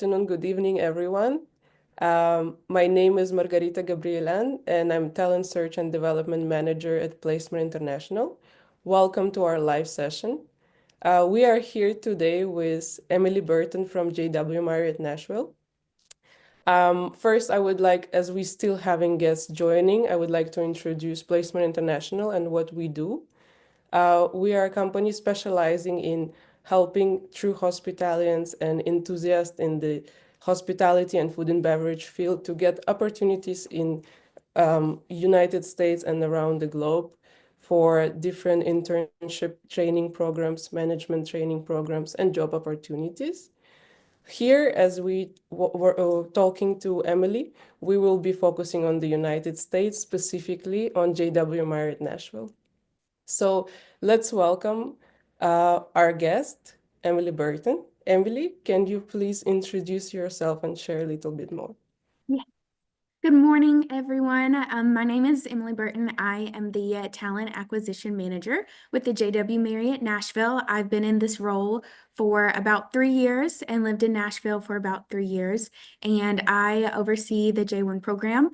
afternoon, good evening, everyone. My name is Margarita Gabrielan, and I'm Talent Search and Development Manager at Placement International. Welcome to our live session. We are here today with Emily Burton from JW Marriott Nashville. First, I would like, as we still having guests joining, I would like to introduce Placement International and what we do. We are a company specializing in helping true hospitalians and enthusiasts in the hospitality and food and beverage field to get opportunities in United States and around the globe for different internship training programs, management training programs, and job opportunities. Here, as we were talking to Emily, we will be focusing on the United States, specifically on JW Marriott Nashville. So let's welcome our guest, Emily Burton. Emily, can you please introduce yourself and share a little bit more? Yeah. Good morning, everyone. My name is Emily Burton. I am the Talent Acquisition Manager with the JW Marriott Nashville. I've been in this role for about 3 years and lived in Nashville for about 3 years, and I oversee the J1 program.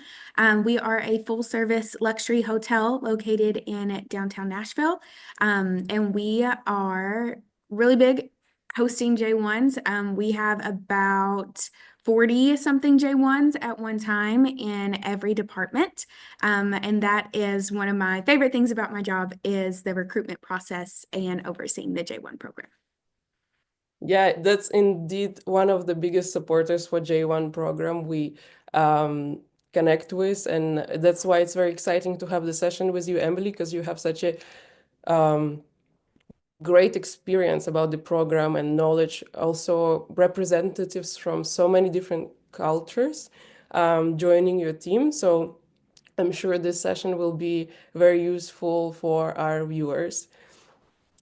We are a full-service luxury hotel located in downtown Nashville, and we are really big hosting J1s. We have about 40 something J1s at one time in every department. And that is one of my favorite things about my job is the recruitment process and overseeing the J1 program. Yeah, that's indeed one of the biggest supporters for J1 program we connect with. And that's why it's very exciting to have the session with you, Emily, because you have such a great experience about the program and knowledge, also representatives from so many different cultures joining your team. So I'm sure this session will be very useful for our viewers.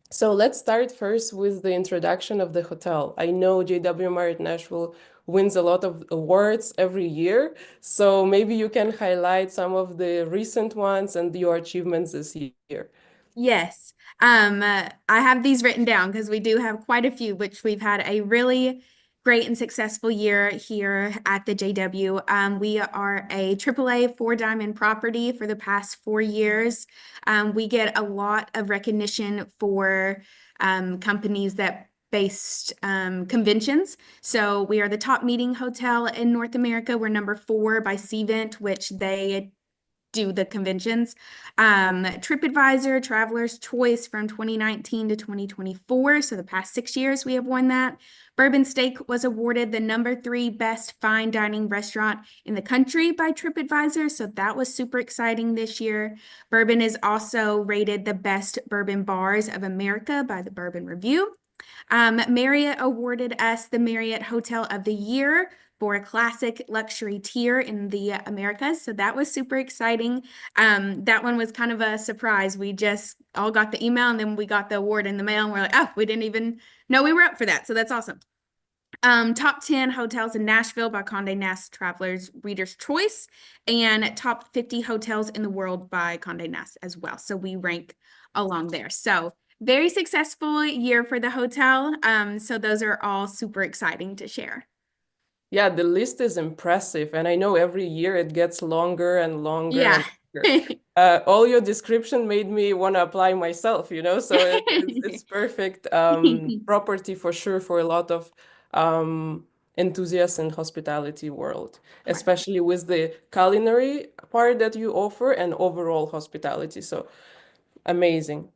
So let's start first with the introduction of the hotel. I know JW Marriott Nashville wins a lot of awards every year, so maybe you can highlight some of the recent ones and your achievements this year. Yes. I have these written down because we do have quite a few, which we've had a really great and successful year here at the JW. We are a AAA four-diamond property for the past 4 years. We get a lot of recognition for companies that based conventions. So we are the top meeting hotel in North America. We're number 4 by Cvent, which they do the conventions. TripAdvisor, Traveler's Choice from 2019 to 2024. So the past 6 years we have won that. Bourbon Steak was awarded the number 3 best fine dining restaurant in the country by TripAdvisor. So that was super exciting this year. Bourbon is also rated the best bourbon bars of America by the Bourbon Review. Marriott awarded us the Marriott Hotel of the Year for a classic luxury tier in the Americas. So that was super exciting. That one was kind of a surprise. We just all got the email and then we got the award in the mail and we're like, oh, we didn't even know we were up for that. So that's awesome. Top 10 hotels in Nashville by Condé Nast Travelers Reader's Choice, and top 50 hotels in the world by Condé Nast as well. So we rank along there. So very successful year for the hotel. So those are all super exciting to share. Yeah, the list is impressive, and I know every year it gets longer and longer Yeah. and longer. All your description made me want to apply myself, so it's perfect property for sure for a lot of enthusiasts in hospitality world, Right. especially with the culinary part that you offer and overall hospitality. So amazing.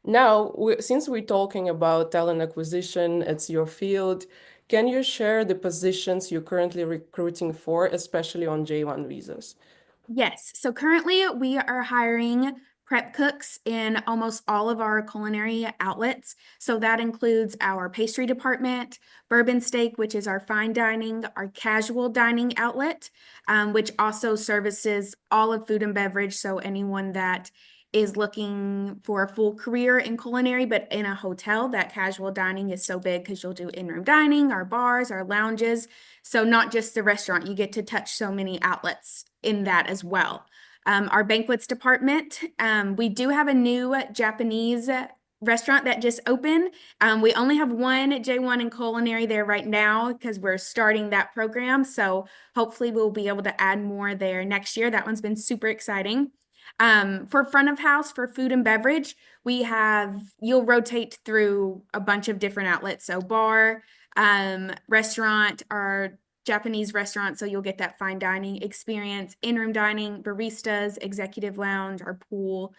Now, since we're talking about talent acquisition, it's your field. Can you share the positions you're currently recruiting for, especially on J1 visas? Yes. So currently we are hiring prep cooks in almost all of our culinary outlets. So that includes our pastry department, Bourbon Steak, which is our fine dining, our casual dining outlet, which also services all of food and beverage. So anyone that is looking for a full career in culinary, but in a hotel, that casual dining is so big because you'll do in-room dining, our bars, our lounges. So not just the restaurant, you get to touch so many outlets in that as well. Our banquets department, we do have a new Japanese restaurant that just opened. We only have one J1 in culinary there right now because we're starting that program. So hopefully we'll be able to add more there next year. That one's been super exciting. For front of house, for food and beverage, you'll rotate through a bunch of different outlets. So bar, restaurant, or Japanese restaurant, so you'll get that fine dining experience, in-room dining, baristas, executive lounge, or pool.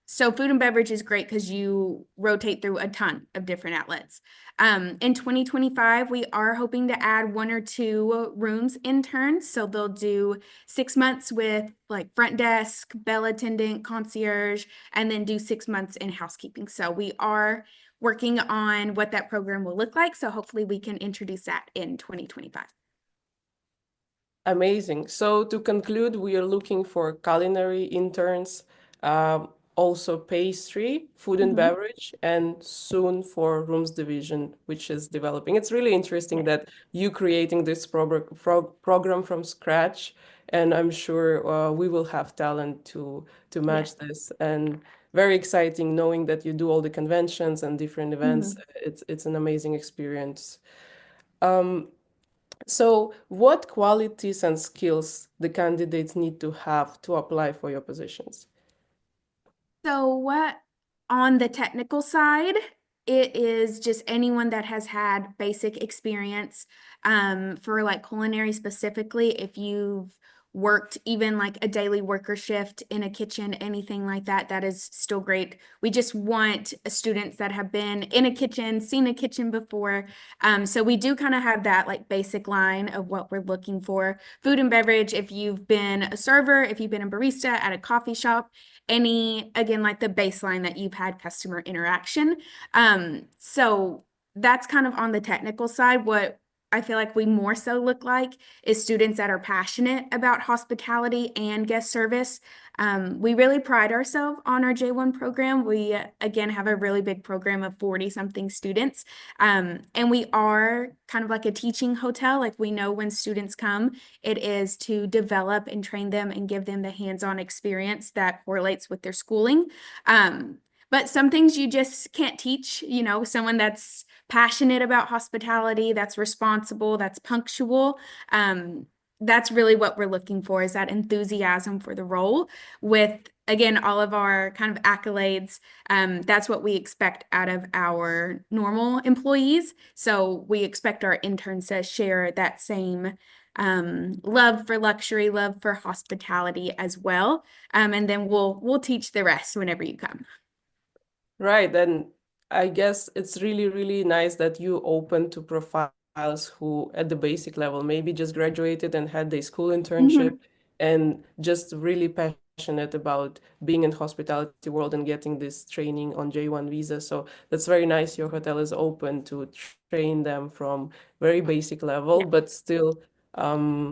So food and beverage is great because you rotate through a ton of different outlets. In 2025, we are hoping to add 1 or 2 rooms interns. So they'll do 6 months with like front desk, bell attendant, concierge, and then do 6 months in housekeeping. So we are working on what that program will look like. So hopefully we can introduce that in 2025. Amazing. So to conclude, we are looking for culinary interns, also pastry, food and Mhm. beverage, and soon for rooms division, which is developing. It's really interesting Yeah. that you creating this program from scratch, and I'm sure we will have talent to Yeah. match this. And very exciting knowing that you do all the conventions and different events. Mhm. It's an amazing experience. Um, so, what qualities and skills the candidates need to have to apply for your positions? So what on the technical side, it is just anyone that has had basic experience for like culinary specifically. If you've worked even like a daily worker shift in a kitchen, anything like that, that is still great. We just want students that have been in a kitchen, seen a kitchen before. So we do kind of have that like basic line of what we're looking for. Food and beverage, if you've been a server, if you've been a barista at a coffee shop, again, like the baseline that you've had customer interaction. So that's kind of on the technical side. What I feel like we more so look like is students that are passionate about hospitality and guest service. We really pride ourselves on our J1 program. We, again, have a really big program of 40 something students. And we are kind of like a teaching hotel. Like we know when students come, it is to develop and train them and give them the hands-on experience that correlates with their schooling. But some things you just can't teach, someone that's passionate about hospitality, that's responsible, that's punctual. That's really what we're looking for is that enthusiasm for the role with, again, all of our kind of accolades. That's what we expect out of our normal employees. So we expect our interns to share that same love for luxury, love for hospitality as well. And then we'll teach the rest whenever you come. Right, and I guess it's really, really nice that you open to profiles who, at the basic level, maybe just graduated and had their school internship Mhm. and just really passionate about being in hospitality world and getting this training on J1 visa. So that's very nice. Your hotel is open to train them from very basic level, Yeah. but still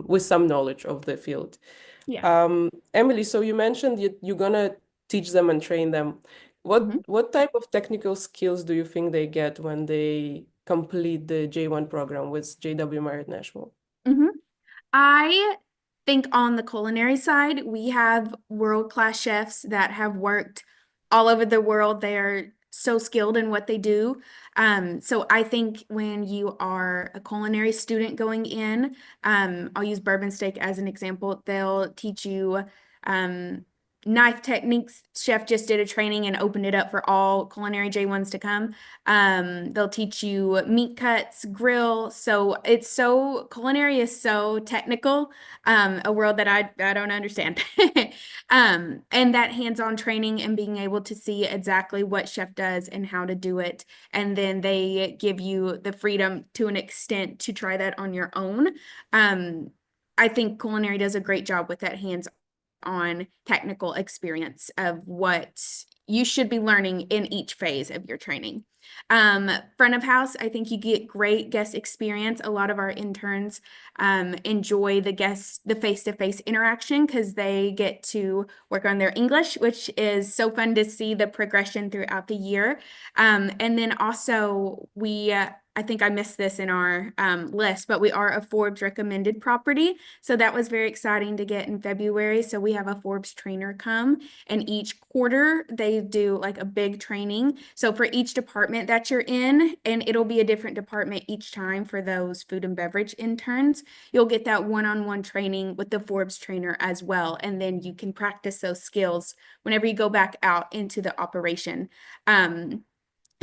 with some knowledge of the field. Yeah. Emily, so you mentioned you're gonna teach them and train them. Mhm. What type of technical skills do you think they get when they complete the J1 program with JW Marriott Nashville? Mhm. I think on the culinary side, we have world-class chefs that have worked all over the world. They are so skilled in what they do. So I think when you are a culinary student going in, I'll use bourbon steak as an example. They'll teach you um, knife techniques. Chef just did a training and opened it up for all culinary J1s to come. They'll teach you meat cuts, grill. So culinary is so technical, a world that I don't understand. And that hands-on training and being able to see exactly what chef does and how to do it. And then they give you the freedom to an extent to try that on your own. I think culinary does a great job with that hands-on technical experience of what you should be learning in each phase of your training. Front of house, I think you get great guest experience. A lot of our interns enjoy the face-to-face interaction because they get to work on their English, which is so fun to see the progression throughout the year. And then also we I think I missed this in our list, but we are a Forbes recommended property. So that was very exciting to get in February. So we have a Forbes trainer come, and each quarter they do like a big training. So for each department that you're in, and it'll be a different department each time for those food and beverage interns, you'll get that one-on-one training with the Forbes trainer as well. And then you can practice those skills whenever you go back out into the operation.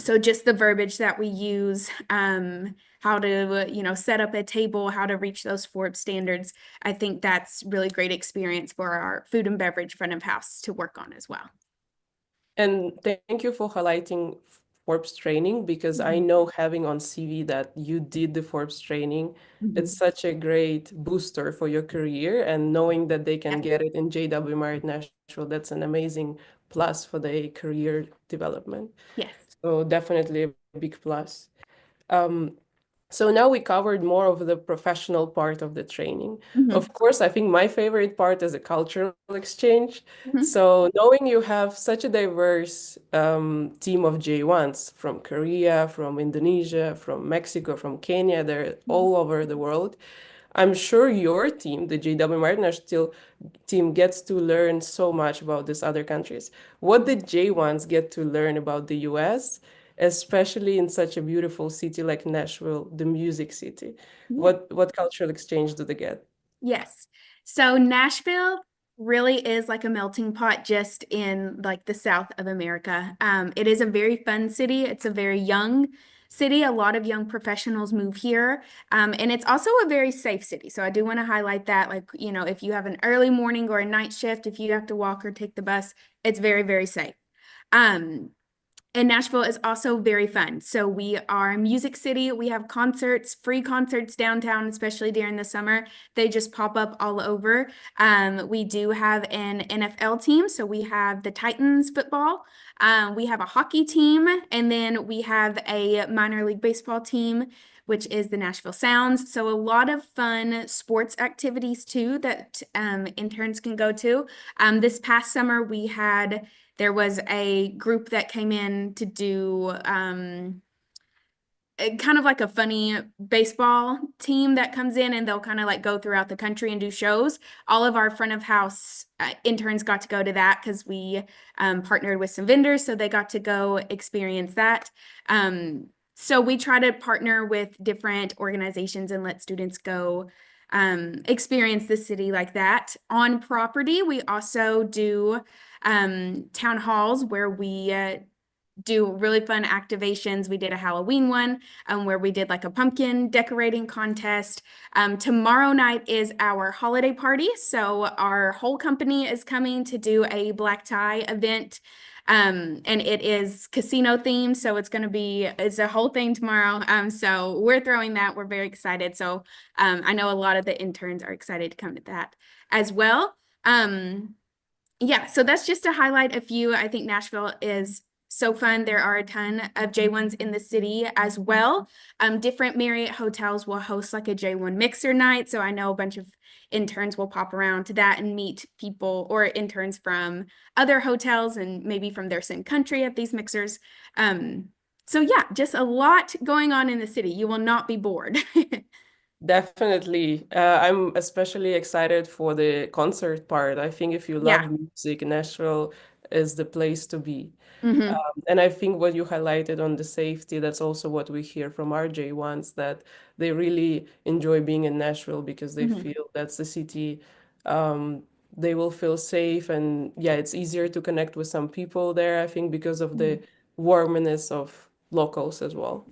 So just the verbiage that we use, how to, set up a table, how to reach those Forbes standards. I think that's really great experience for our food and beverage front of house to work on as well. And thank you for highlighting Forbes training because I Mhm. know having on CV that you did the Forbes training, it's Mhm. such a great booster for your career. And knowing that they can Yes. get it in JW Marriott Nashville, that's an amazing plus for the career development. Yes. So definitely a big plus. Um, so now we covered more of the professional part of the training. Mhm. Of course, I think my favorite part is a cultural exchange. Mhm. So knowing you have such a diverse team of J1s from Korea, from Indonesia, from Mexico, from Kenya, they're Mhm. all over the world. I'm sure your team, the JW Martin still team, gets to learn so much about these other countries. What did J1s get to learn about the US, especially in such a beautiful city like Nashville, the music city? Yeah. What cultural exchange do they get? Yes. So Nashville really is like a melting pot just in like the South of America. It is a very fun city. It's a very young city. A lot of young professionals move here. And it's also a very safe city. So I do want to highlight that, like, if you have an early morning or a night shift, if you have to walk or take the bus, it's very, very safe. Um, and Nashville is also very fun. So we are a music city. We have concerts, free concerts downtown, especially during the summer. They just pop up all over. We do have an NFL team. So we have the Titans football. We have a hockey team, and then we have a minor league baseball team, which is the Nashville Sounds. So a lot of fun sports activities too that interns can go to. This past summer, there was a group that came in to do kind of like a funny baseball team that comes in, and they'll kind of like go throughout the country and do shows. All of our front of house interns got to go to that because we partnered with some vendors, so they got to go experience that. So we try to partner with different organizations and let students go experience the city like that. On property, we also do town halls where we do really fun activations. We did a Halloween one where we did like a pumpkin decorating contest. Tomorrow night is our holiday party. So our whole company is coming to do a black tie event. And it is casino themed. So it's a whole thing tomorrow. So we're throwing that. We're very excited. So I know a lot of the interns are excited to come to that as well. Yeah, so that's just to highlight a few. I think Nashville is so fun. There are a ton of J1s in the city as well. Different Marriott hotels will host like a J1 mixer night. So I know a bunch of interns will pop around to that and meet people or interns from other hotels and maybe from their same country at these mixers. So yeah, just a lot going on in the city. You will not be bored. Definitely. I'm especially excited for the concert part. I think if you Yeah. love music, Nashville is the place to be. Hmm. And I think what you highlighted on the safety, that's also what we hear from our J1s, that they really enjoy being in Nashville because they Hmm. feel that's the city um, they will feel safe. And yeah, it's easier to connect with some people there, I think, because of the warmness of locals as well.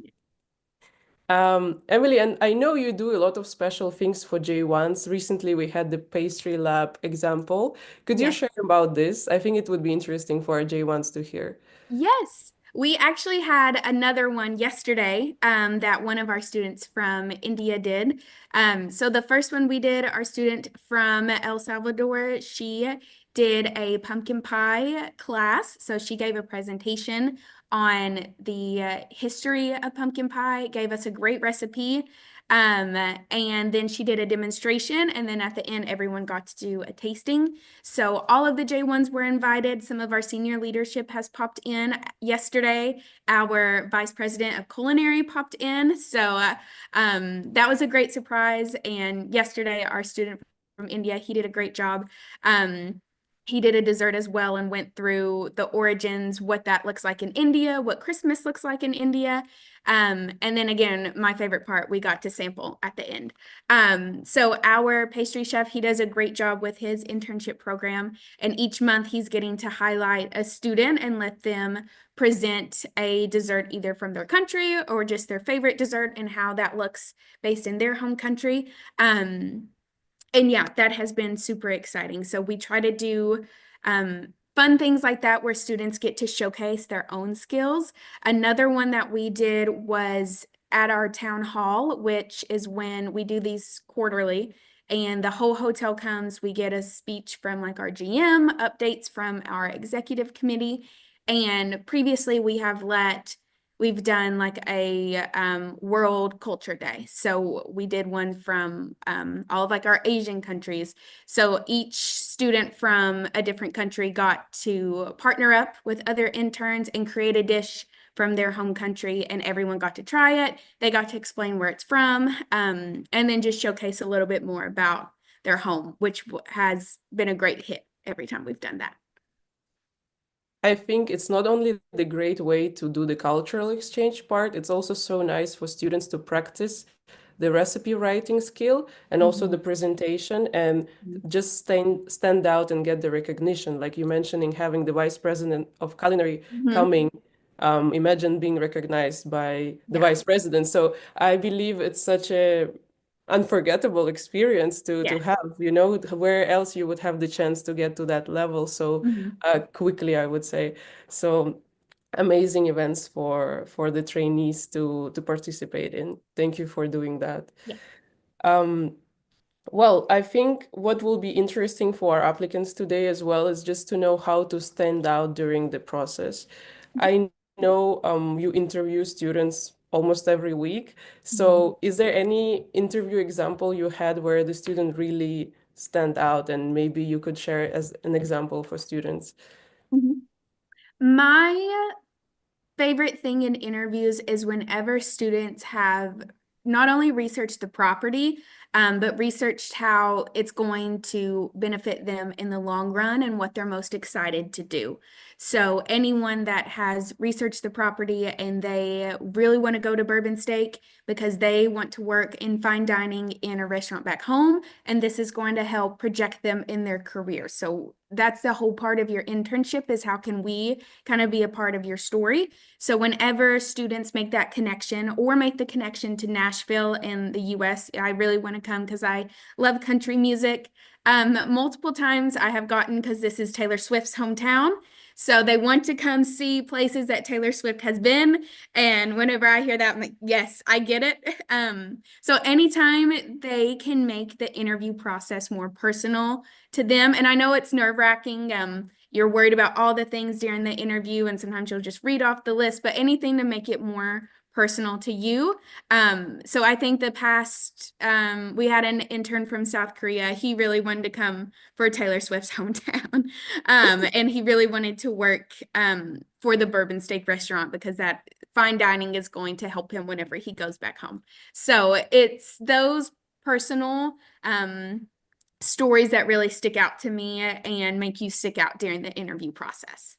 Emily, and I know you do a lot of special things for J1s. Recently, we had the pastry lab example. Could you Yes. share about this? I think it would be interesting for our J1s to hear. Yes, we actually had another one yesterday that one of our students from India did. So the first one we did, our student from El Salvador, she did a pumpkin pie class. So she gave a presentation on the history of pumpkin pie, gave us a great recipe. And then she did a demonstration, and then at the end, everyone got to do a tasting. So all of the J1s were invited. Some of our senior leadership has popped in yesterday. Our vice president of culinary popped in. So that was a great surprise. And yesterday, our student from India, he did a great job. He did a dessert as well and went through the origins, what that looks like in India, what Christmas looks like in India. And then again, my favorite part, we got to sample at the end. So our pastry chef, he does a great job with his internship program. And each month he's getting to highlight a student and let them present a dessert either from their country or just their favorite dessert and how that looks based in their home country. And yeah, that has been super exciting. So we try to do fun things like that where students get to showcase their own skills. Another one that we did was at our town hall, which is when we do these quarterly, and the whole hotel comes. We get a speech from like our GM, updates from our executive committee. And previously we've done like a World Culture Day. So we did one from all of like our Asian countries. So each student from a different country got to partner up with other interns and create a dish from their home country, and everyone got to try it. They got to explain where it's from, and then just showcase a little bit more about their home, which has been a great hit every time we've done that. I think it's not only the great way to do the cultural exchange part, it's also so nice for students to practice the recipe writing skill and also the Mhm. presentation and just stand out and get the recognition. Like you mentioning having the vice president of culinary Mhm. coming, imagine being recognized by the Yeah. vice president. So I believe it's such a unforgettable experience to Yes. have, you know, where else you would have the chance to get to that level so Mhm. quickly, I would say. So amazing events for the trainees to participate in. Thank you for doing that. Yeah. Um, well, I think what will be interesting for our applicants today as well is just to know how to stand out during the process. I know you interview students almost every week. Mhm. So is there any interview example you had where the student really stand out and maybe you could share as an example for students? Mhm. My favorite thing in interviews is whenever students have not only researched the property, but researched how it's going to benefit them in the long run and what they're most excited to do. So anyone that has researched the property and they really want to go to Bourbon Steak because they want to work in fine dining in a restaurant back home, and this is going to help project them in their career. So that's the whole part of your internship is how can we kind of be a part of your story. So whenever students make that connection or make the connection to Nashville in the US, I really want to come because I love country music. Multiple times I have gotten because this is Taylor Swift's hometown. So they want to come see places that Taylor Swift has been. And whenever I hear that, I'm like, yes, I get it. So anytime they can make the interview process more personal to them, and I know it's nerve-wracking. You're worried about all the things during the interview, and sometimes you'll just read off the list, but anything to make it more personal to you. So I think we had an intern from South Korea. He really wanted to come for Taylor Swift's hometown. And he really wanted to work for the Bourbon Steak restaurant because that fine dining is going to help him whenever he goes back home. So it's those personal stories that really stick out to me and make you stick out during the interview process.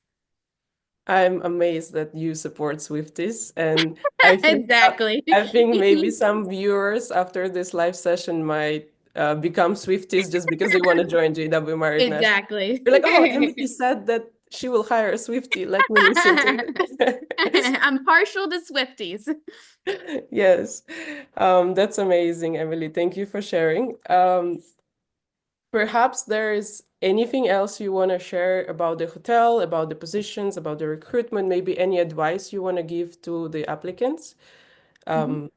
I'm amazed that you support Swifties, and I think Exactly. I think maybe some viewers after this live session might become Swifties just because they want to join JW Marriott Nashville. Exactly. You're like, oh, Emily said that she will hire a Swiftie. Let me listen to it. I'm partial to Swifties. Yes, that's amazing, Emily. Thank you for sharing. Perhaps there is anything else you want to share about the hotel, about the positions, about the recruitment, maybe any advice you want to give to the applicants. Mhm. Um,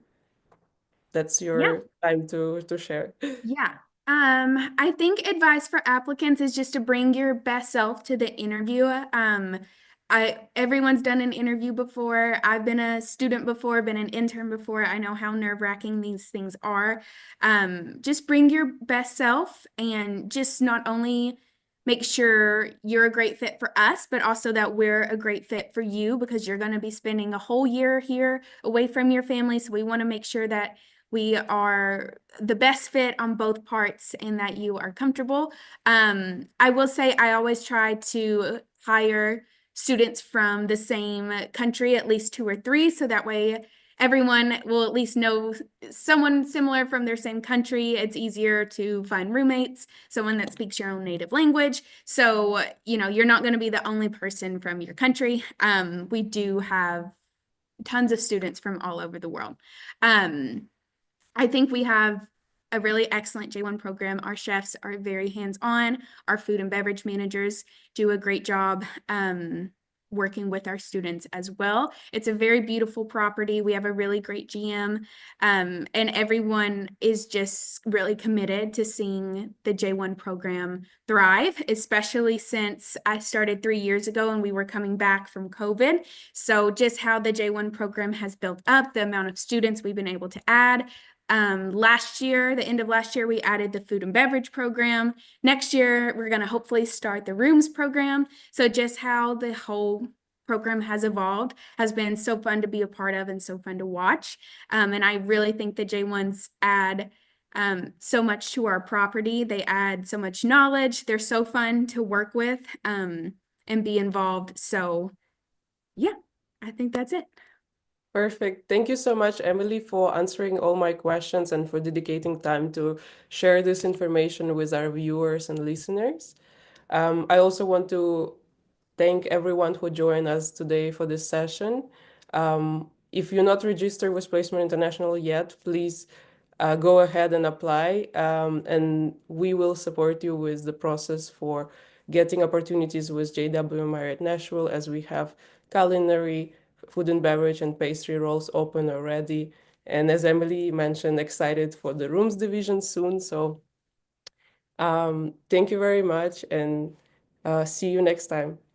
that's Yeah. your time to share. Yeah. I think advice for applicants is just to bring your best self to the interview. Everyone's done an interview before. I've been a student before, been an intern before. I know how nerve-wracking these things are. Just bring your best self and just not only make sure you're a great fit for us, but also that we're a great fit for you because you're going to be spending a whole year here away from your family. So we want to make sure that we are the best fit on both parts and that you are comfortable. I will say I always try to hire students from the same country, at least two or three, so that way everyone will at least know someone similar from their same country. It's easier to find roommates, someone that speaks your own native language. So, you're not going to be the only person from your country. We do have tons of students from all over the world. I think we have a really excellent J1 program. Our chefs are very hands-on. Our food and beverage managers do a great job working with our students as well. It's a very beautiful property. We have a really great GM, and everyone is just really committed to seeing the J1 program thrive, especially since I started 3 years ago and we were coming back from COVID. So just how the J1 program has built up, the amount of students we've been able to add. Last year, the end of last year, we added the food and beverage program. Next year, we're going to hopefully start the rooms program. So just how the whole program has evolved has been so fun to be a part of and so fun to watch. And I really think the J1s add so much to our property. They add so much knowledge. They're so fun to work with and be involved. So yeah, I think that's it. Perfect. Thank you so much, Emily, for answering all my questions and for dedicating time to share this information with our viewers and listeners. I also want to thank everyone who joined us today for this session. If you're not registered with Placement International yet, please go ahead and apply, and we will support you with the process for getting opportunities with JW Marriott Nashville, as we have culinary, food and beverage, and pastry roles open already. And as Emily mentioned, excited for the rooms division soon. So thank you very much, and see you next time.